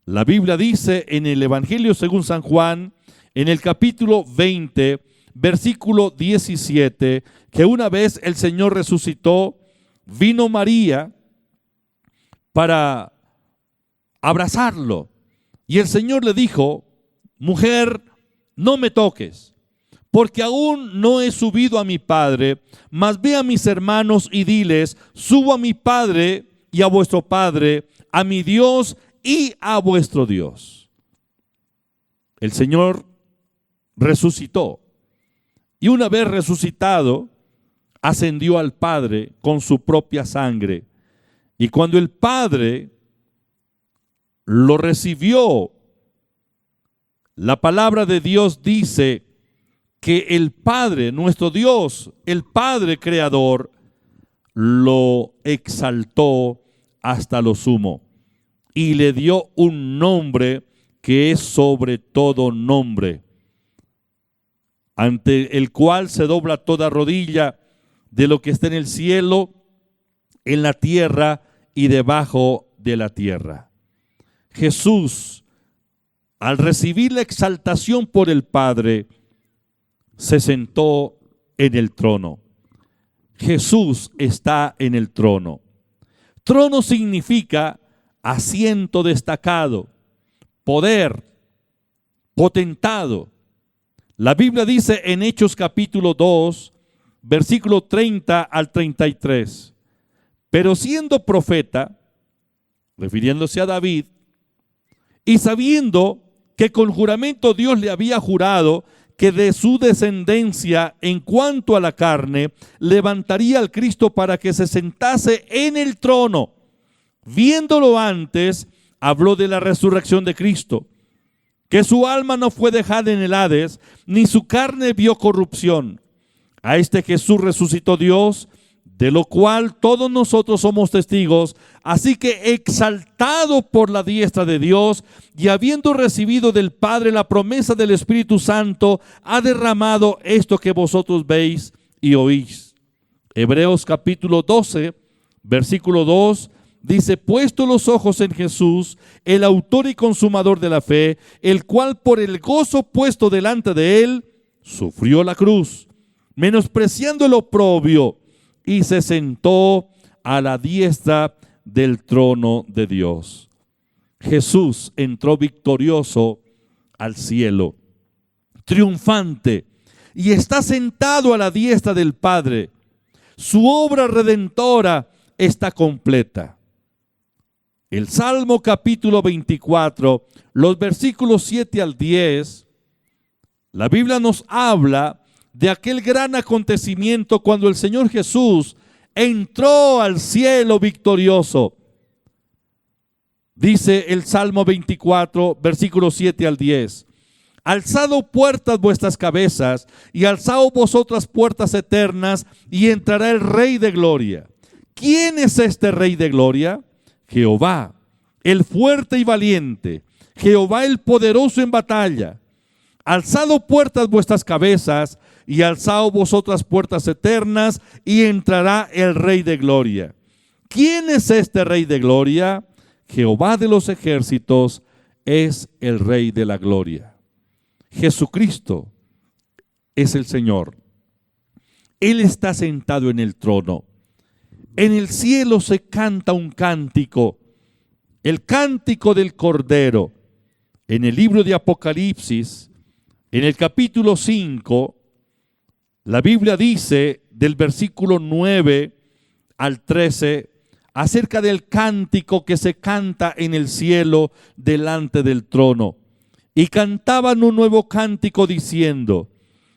La Biblia dice en el Evangelio según San Juan, en el capítulo 20, versículo 17, que una vez el Señor resucitó, vino María para abrazarlo. Y el Señor le dijo: mujer, no me toques, porque aún no he subido a mi Padre, mas ve a mis hermanos y diles: subo a mi Padre y a vuestro Padre, a mi Dios y a vuestro Dios. El Señor resucitó, y una vez resucitado, ascendió al Padre con su propia sangre. Y cuando el Padre lo recibió, la palabra de Dios dice que el Padre, nuestro Dios, el Padre Creador, lo exaltó hasta lo sumo y le dio un nombre que es sobre todo nombre, ante el cual se dobla toda rodilla de lo que está en el cielo, en la tierra y debajo de la tierra. Jesús, al recibir la exaltación por el Padre, se sentó en el trono. Jesús está en el trono. Trono significa asiento destacado, poder, potentado. La Biblia dice en Hechos capítulo 2, versículo 30 al 33. Pero siendo profeta, refiriéndose a David, y sabiendo que con juramento Dios le había jurado que de su descendencia en cuanto a la carne levantaría al Cristo para que se sentase en el trono, viéndolo antes, habló de la resurrección de Cristo, que su alma no fue dejada en el Hades, ni su carne vio corrupción. A este Jesús resucitó Dios, de lo cual todos nosotros somos testigos. Así que exaltado por la diestra de Dios y habiendo recibido del Padre la promesa del Espíritu Santo, ha derramado esto que vosotros veis y oís. Hebreos capítulo 12, versículo 2, dice: puesto los ojos en Jesús, el autor y consumador de la fe, el cual por el gozo puesto delante de él, sufrió la cruz, menospreciando el oprobio, y se sentó a la diestra del trono de Dios. Jesús entró victorioso al cielo, triunfante, y está sentado a la diestra del Padre. Su obra redentora está completa. El Salmo capítulo 24, los versículos 7 al 10, la Biblia nos habla de aquel gran acontecimiento cuando el Señor Jesús entró al cielo victorioso. Dice el Salmo 24, versículos 7 al 10. Alzado puertas vuestras cabezas, y alzado vosotras puertas eternas, y entrará el Rey de gloria. ¿Quién es este Rey de gloria? Jehová, el fuerte y valiente, Jehová el poderoso en batalla. Alzado puertas vuestras cabezas, y alzado vosotras puertas eternas, y entrará el Rey de gloria. ¿Quién es este Rey de gloria? Jehová de los ejércitos es el Rey de la gloria. Jesucristo es el Señor. Él está sentado en el trono. En el cielo se canta un cántico, el cántico del Cordero. En el libro de Apocalipsis, en el capítulo 5, la Biblia dice del versículo 9 al 13 acerca del cántico que se canta en el cielo delante del trono. Y cantaban un nuevo cántico diciendo: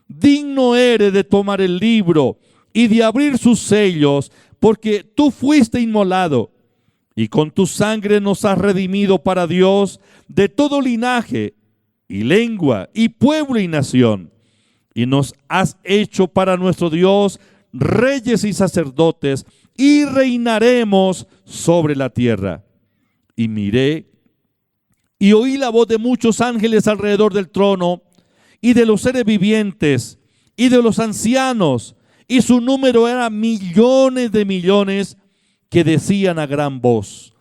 digno eres de tomar el libro y de abrir sus sellos, porque tú fuiste inmolado y con tu sangre nos has redimido para Dios de todo linaje y lengua y pueblo y nación. Y nos has hecho para nuestro Dios reyes y sacerdotes, y reinaremos sobre la tierra. Y miré y oí la voz de muchos ángeles alrededor del trono, y de los seres vivientes, y de los ancianos, y su número era millones de millones, que decían a gran voz: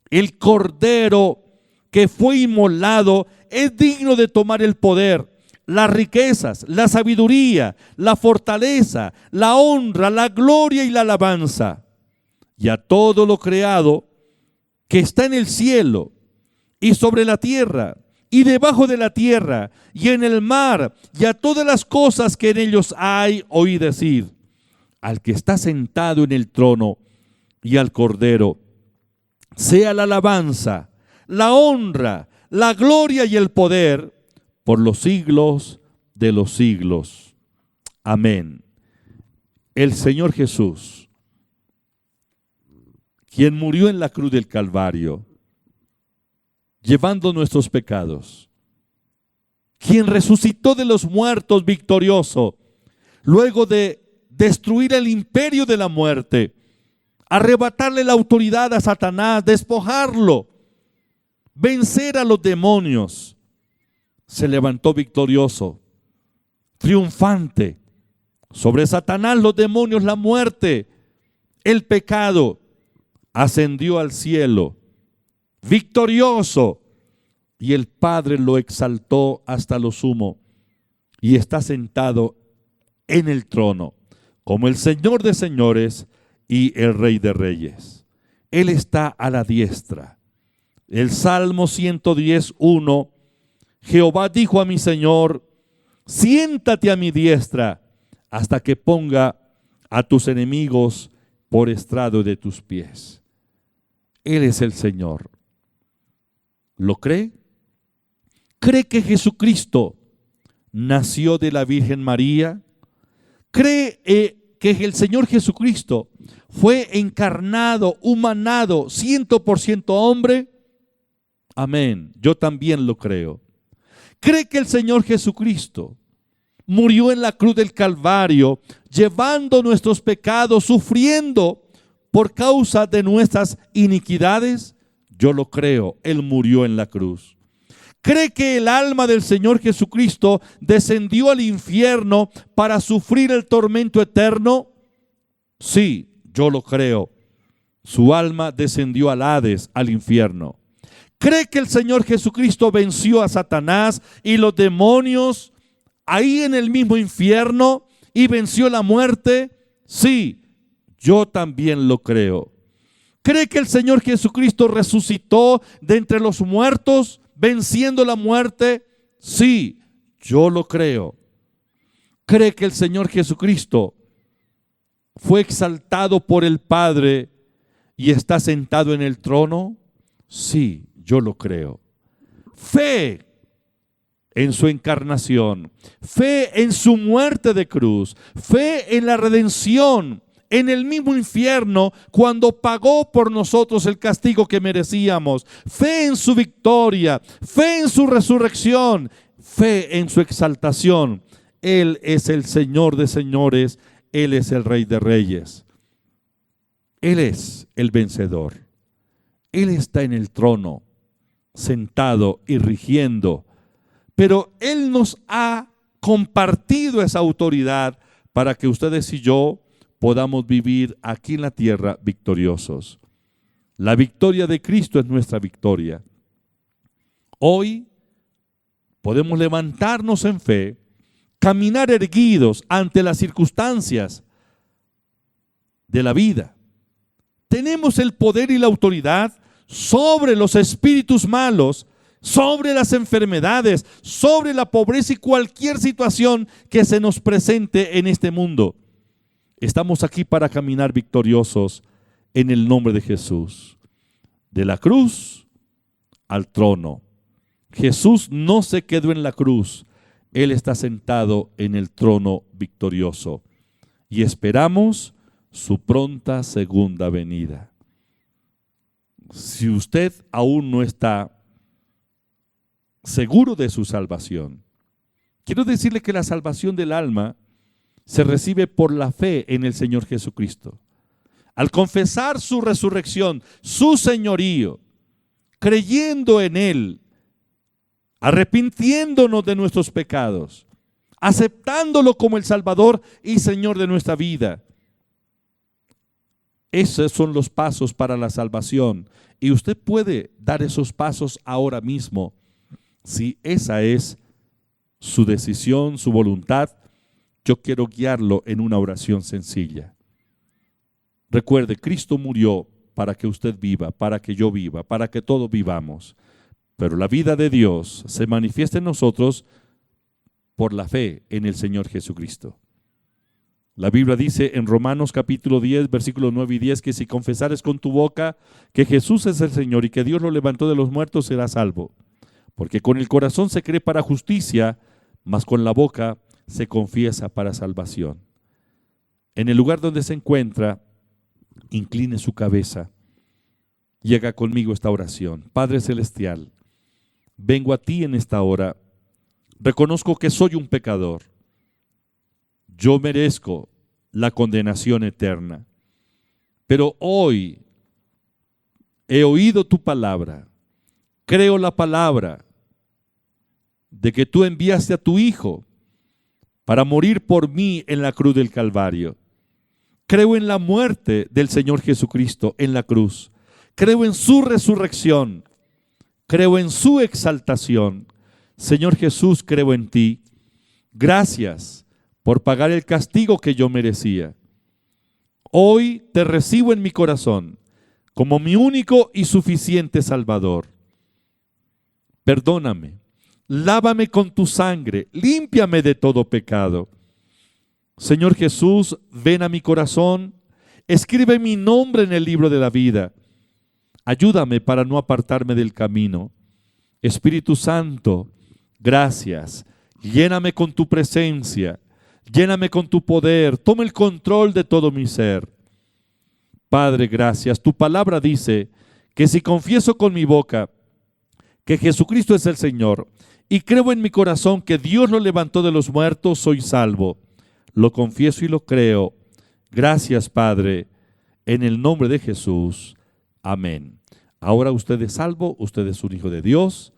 el Cordero que fue inmolado es digno de tomar el poder, las riquezas, la sabiduría, la fortaleza, la honra, la gloria y la alabanza. Y a todo lo creado que está en el cielo y sobre la tierra y debajo de la tierra y en el mar, y a todas las cosas que en ellos hay, oí decir: al que está sentado en el trono y al Cordero, sea la alabanza, la honra, la gloria y el poder por los siglos de los siglos. Amén. El Señor Jesús, quien murió en la cruz del Calvario, llevando nuestros pecados, quien resucitó de los muertos victorioso, luego de destruir el imperio de la muerte, arrebatarle la autoridad a Satanás, despojarlo, vencer a los demonios, se levantó victorioso, triunfante sobre Satanás, los demonios, la muerte, el pecado. Ascendió al cielo, victorioso, y el Padre lo exaltó hasta lo sumo, y está sentado en el trono como el Señor de señores y el Rey de reyes. Él está a la diestra. El Salmo 110:1: Jehová dijo a mi Señor: siéntate a mi diestra hasta que ponga a tus enemigos por estrado de tus pies. Él es el Señor. ¿Lo cree? ¿Cree que Jesucristo nació de la Virgen María? ¿Cree que el Señor Jesucristo fue encarnado, humanado, 100% hombre? Amén. Yo también lo creo. cree que el Señor Jesucristo murió en la cruz del Calvario, llevando nuestros pecados, sufriendo por causa de nuestras iniquidades? Yo lo creo, Él murió en la cruz. ¿Cree que el alma del Señor Jesucristo descendió al infierno para sufrir el tormento eterno? Sí, yo lo creo. Su alma descendió al Hades, al infierno. ¿Cree que el Señor Jesucristo venció a Satanás y los demonios ahí en el mismo infierno y venció la muerte? Sí, yo también lo creo. ¿Cree que el Señor Jesucristo resucitó de entre los muertos, venciendo la muerte? Sí, yo lo creo. ¿Cree que el Señor Jesucristo fue exaltado por el Padre y está sentado en el trono? Sí, yo lo creo. Fe en su encarnación, fe en su muerte de cruz, fe en la redención, en el mismo infierno cuando pagó por nosotros el castigo que merecíamos, fe en su victoria, fe en su resurrección, fe en su exaltación. Él es el Señor de señores, Él es el Rey de reyes. Él es el vencedor. Él está en el trono, sentado y rigiendo. Pero Él nos ha compartido esa autoridad para que ustedes y yo podamos vivir aquí en la tierra victoriosos. La victoria de Cristo es nuestra victoria. Hoy podemos levantarnos en fe, caminar erguidos ante las circunstancias de la vida. Tenemos el poder y la autoridad sobre los espíritus malos, sobre las enfermedades, sobre la pobreza y cualquier situación que se nos presente en este mundo. Estamos aquí para caminar victoriosos en el nombre de Jesús. De la cruz al trono. Jesús no se quedó en la cruz. Él está sentado en el trono victorioso. Y esperamos su pronta segunda venida. Si usted aún no está seguro de su salvación, quiero decirle que la salvación del alma se recibe por la fe en el Señor Jesucristo. Al confesar su resurrección, su señorío, creyendo en Él, arrepintiéndonos de nuestros pecados, aceptándolo como el Salvador y Señor de nuestra vida. Esos son los pasos para la salvación. Y usted puede dar esos pasos ahora mismo. Si esa es su decisión, su voluntad, yo quiero guiarlo en una oración sencilla. Recuerde, Cristo murió para que usted viva, para que yo viva, para que todos vivamos. Pero la vida de Dios se manifiesta en nosotros por la fe en el Señor Jesucristo. La Biblia dice en Romanos capítulo 10, versículos 9 y 10, que si confesares con tu boca que Jesús es el Señor y que Dios lo levantó de los muertos, serás salvo. Porque con el corazón se cree para justicia, mas con la boca se confiesa para salvación. En el lugar donde se encuentra, incline su cabeza y haga conmigo esta oración. Padre Celestial, vengo a ti en esta hora. Reconozco que soy un pecador. Yo merezco la condenación eterna. Pero hoy he oído tu palabra. Creo la palabra de que tú enviaste a tu Hijo para morir por mí en la cruz del Calvario. Creo en la muerte del Señor Jesucristo en la cruz. Creo en su resurrección. Creo en su exaltación. Señor Jesús, creo en ti. Gracias por pagar el castigo que yo merecía. Hoy te recibo en mi corazón como mi único y suficiente Salvador. Perdóname, lávame con tu sangre, límpiame de todo pecado. Señor Jesús, ven a mi corazón, escribe mi nombre en el libro de la vida. Ayúdame para no apartarme del camino. Espíritu Santo, gracias. Lléname con tu presencia, lléname con tu poder, toma el control de todo mi ser. Padre, gracias. Tu palabra dice que si confieso con mi boca que Jesucristo es el Señor y creo en mi corazón que Dios lo levantó de los muertos, soy salvo. Lo confieso y lo creo. Gracias, Padre, en el nombre de Jesús. Amén. Ahora usted es salvo, usted es un hijo de Dios.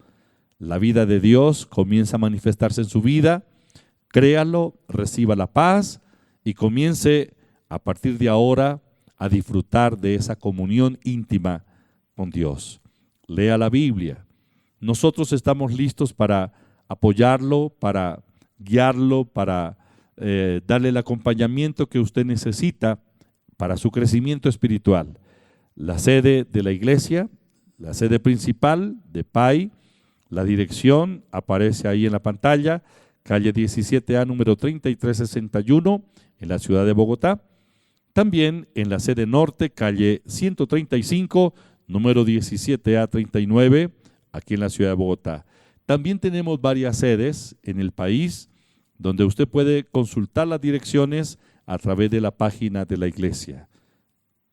La vida de Dios comienza a manifestarse en su vida. Créalo, reciba la paz y comience a partir de ahora a disfrutar de esa comunión íntima con Dios. Lea la Biblia. Nosotros estamos listos para apoyarlo, para guiarlo, para darle el acompañamiento que usted necesita para su crecimiento espiritual. La sede de la iglesia, la sede principal de PAI, la dirección aparece ahí en la pantalla, calle 17A, número 3361, en la ciudad de Bogotá. También en la sede norte, calle 135, número 17A39, aquí en la ciudad de Bogotá. También tenemos varias sedes en el país, donde usted puede consultar las direcciones a través de la página de la iglesia.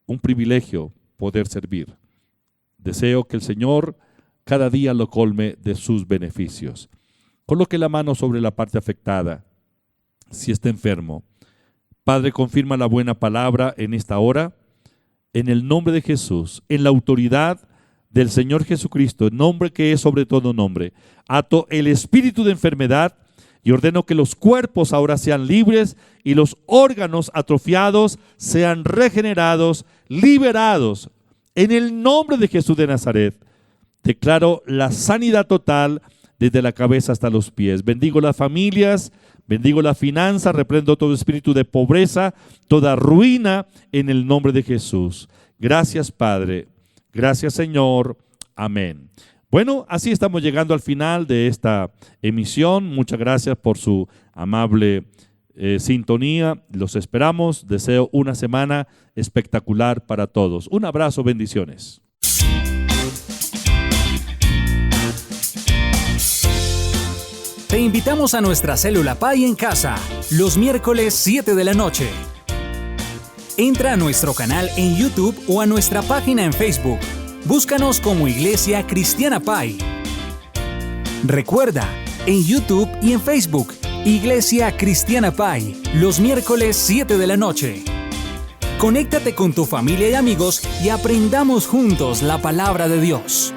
Un privilegio poder servir. Deseo que el Señor cada día lo colme de sus beneficios. Coloque la mano sobre la parte afectada, si está enfermo. Padre, confirma la buena palabra en esta hora, en el nombre de Jesús, en la autoridad del Señor Jesucristo, el nombre que es sobre todo nombre. Ato el espíritu de enfermedad y ordeno que los cuerpos ahora sean libres y los órganos atrofiados sean regenerados, liberados. En el nombre de Jesús de Nazaret, declaro la sanidad total desde la cabeza hasta los pies. Bendigo las familias, bendigo la finanza, reprendo todo espíritu de pobreza, toda ruina en el nombre de Jesús. Gracias, Padre. Gracias, Señor. Amén. Bueno, así estamos llegando al final de esta emisión. Muchas gracias por su amable sintonía. Los esperamos. Deseo una semana espectacular para todos. Un abrazo, bendiciones. Te invitamos a nuestra célula PAI en casa, los miércoles 7 de la noche. Entra a nuestro canal en YouTube o a nuestra página en Facebook. Búscanos como Iglesia Cristiana PAI. Recuerda, en YouTube y en Facebook, Iglesia Cristiana PAI, los miércoles 7 de la noche. Conéctate con tu familia y amigos y aprendamos juntos la palabra de Dios.